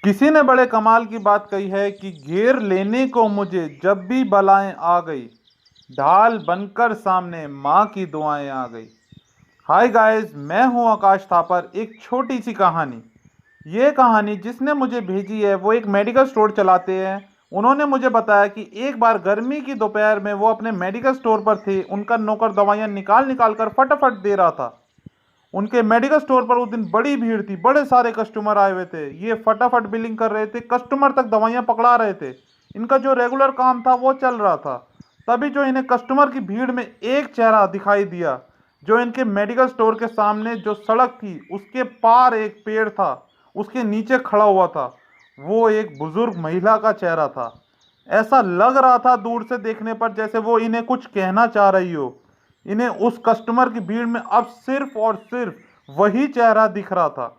किसी ने बड़े कमाल की बात कही है कि घेर लेने को मुझे जब भी बलाएं आ गई, ढाल बनकर सामने माँ की दुआएं आ गई। हाय गाइस, मैं हूँ आकाश थापर। एक छोटी सी कहानी। ये कहानी जिसने मुझे भेजी है वो एक मेडिकल स्टोर चलाते हैं। उन्होंने मुझे बताया कि एक बार गर्मी की दोपहर में वो अपने मेडिकल स्टोर पर थे। उनका नौकर दवाइयाँ निकाल निकाल कर फटाफट दे रहा था। उनके मेडिकल स्टोर पर उस दिन बड़ी भीड़ थी, बड़े सारे कस्टमर आए हुए थे। ये फटाफट बिलिंग कर रहे थे, कस्टमर तक दवाइयाँ पकड़ा रहे थे। इनका जो रेगुलर काम था वो चल रहा था। तभी जो इन्हें कस्टमर की भीड़ में एक चेहरा दिखाई दिया। जो इनके मेडिकल स्टोर के सामने जो सड़क थी उसके पार एक पेड़ था, उसके नीचे खड़ा हुआ था। वो एक बुजुर्ग महिला का चेहरा था। ऐसा लग रहा था दूर से देखने पर जैसे वो इन्हें कुछ कहना चाह रही हो। इन्हें उस कस्टमर की भीड़ में अब सिर्फ और सिर्फ वही चेहरा दिख रहा था।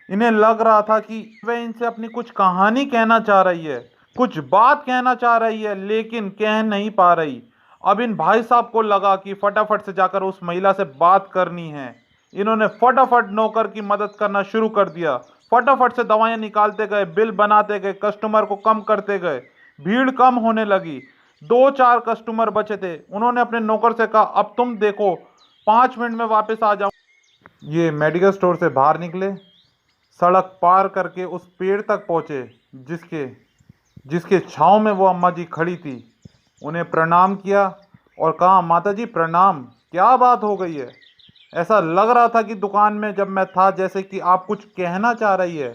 इन्हें लग रहा था कि वह इनसे अपनी कुछ कहानी कहना चाह रही है, कुछ बात कहना चाह रही है, लेकिन कह नहीं पा रही। अब इन भाई साहब को लगा कि फटाफट से जाकर उस महिला से बात करनी है। इन्होंने फटाफट नौकर की मदद करना शुरू कर दिया। फटाफट से दवाइयाँ निकालते गए, बिल बनाते गए, कस्टमर को कम करते गए। भीड़ कम होने लगी। दो चार कस्टमर बचे थे। उन्होंने अपने नौकर से कहा, अब तुम देखो, 5 मिनट में वापस आ जाऊं। ये मेडिकल स्टोर से बाहर निकले, सड़क पार करके उस पेड़ तक पहुंचे जिसके जिसके छांव में वो अम्मा जी खड़ी थी। उन्हें प्रणाम किया और कहा, माता जी प्रणाम, क्या बात हो गई है? ऐसा लग रहा था कि दुकान में जब मैं था जैसे कि आप कुछ कहना चाह रही है,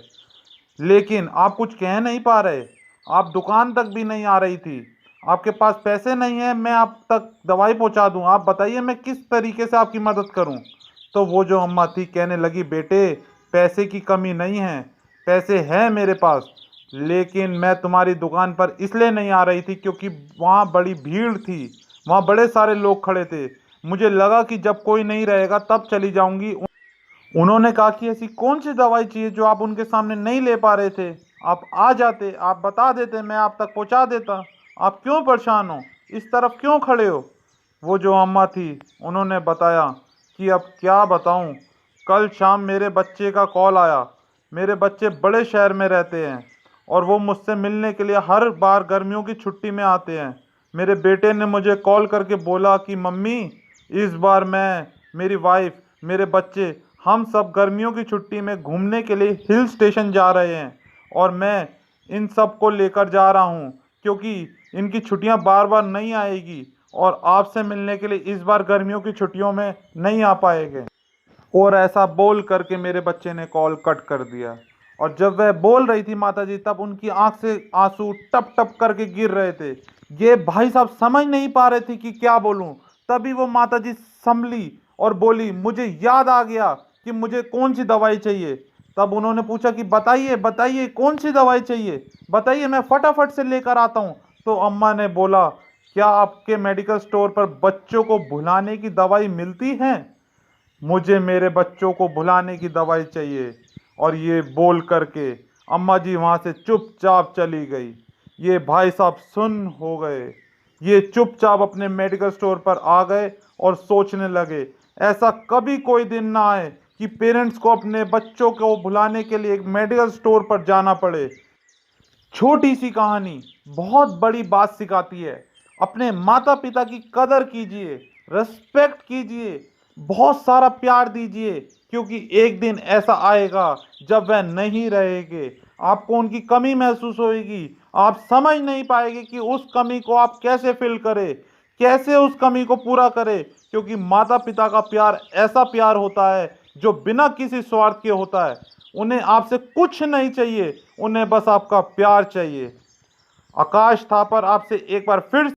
लेकिन आप कुछ कह नहीं पा रहे। आप दुकान तक भी नहीं आ रही थी। आपके पास पैसे नहीं है मैं आप तक दवाई पहुंचा दूं। आप बताइए मैं किस तरीके से आपकी मदद करूं। तो वो जो अम्मा थी कहने लगी, बेटे पैसे की कमी नहीं है, पैसे हैं मेरे पास, लेकिन मैं तुम्हारी दुकान पर इसलिए नहीं आ रही थी क्योंकि वहाँ बड़ी भीड़ थी, वहाँ बड़े सारे लोग खड़े थे। मुझे लगा कि जब कोई नहीं रहेगा तब चली जाऊंगी। उन्होंने कहा कि ऐसी कौन सी दवाई चाहिए जो आप उनके सामने नहीं ले पा रहे थे? आप आ जाते, आप बता देते, मैं आप तक पहुंचा देता। आप क्यों परेशान हो? इस तरफ क्यों खड़े हो? वो जो अम्मा थी उन्होंने बताया कि अब क्या बताऊं, कल शाम मेरे बच्चे का कॉल आया। मेरे बच्चे बड़े शहर में रहते हैं और वो मुझसे मिलने के लिए हर बार गर्मियों की छुट्टी में आते हैं। मेरे बेटे ने मुझे कॉल करके बोला कि मम्मी, इस बार मैं, मेरी वाइफ, मेरे बच्चे, हम सब गर्मियों की छुट्टी में घूमने के लिए हिल स्टेशन जा रहे हैं और मैं इन सब को लेकर जा रहा हूँ क्योंकि इनकी छुट्टियाँ बार बार नहीं आएगी और आपसे मिलने के लिए इस बार गर्मियों की छुट्टियों में नहीं आ पाएंगे। और ऐसा बोल करके मेरे बच्चे ने कॉल कट कर दिया। और जब वह बोल रही थी माता जी, तब उनकी आंख से आंसू टप टप करके गिर रहे थे। ये भाई साहब समझ नहीं पा रहे थे कि क्या बोलूं। तभी वो माता जी संभली और बोली, मुझे याद आ गया कि मुझे कौन सी दवाई चाहिए। तब उन्होंने पूछा कि बताइए बताइए कौन सी दवाई चाहिए, बताइए मैं फटाफट से लेकर आता हूँ। तो अम्मा ने बोला, क्या आपके मेडिकल स्टोर पर बच्चों को भुलाने की दवाई मिलती है? मुझे मेरे बच्चों को भुलाने की दवाई चाहिए। और ये बोल करके अम्मा जी वहाँ से चुपचाप चली गई। ये भाई साहब सुन्न हो गए। ये चुपचाप अपने मेडिकल स्टोर पर आ गए और सोचने लगे, ऐसा कभी कोई दिन ना आए कि पेरेंट्स को अपने बच्चों को भुलाने के लिए एक मेडिकल स्टोर पर जाना पड़े। छोटी सी कहानी बहुत बड़ी बात सिखाती है। अपने माता पिता की कदर कीजिए, रिस्पेक्ट कीजिए, बहुत सारा प्यार दीजिए, क्योंकि एक दिन ऐसा आएगा जब वह नहीं रहेंगे। आपको उनकी कमी महसूस होगी। आप समझ नहीं पाएंगे कि उस कमी को आप कैसे फिल करें, कैसे उस कमी को पूरा करें, क्योंकि माता पिता का प्यार ऐसा प्यार होता है जो बिना किसी स्वार्थ के होता है। उन्हें आपसे कुछ नहीं चाहिए, उन्हें बस आपका प्यार चाहिए। आकाश थापर आपसे एक बार फिर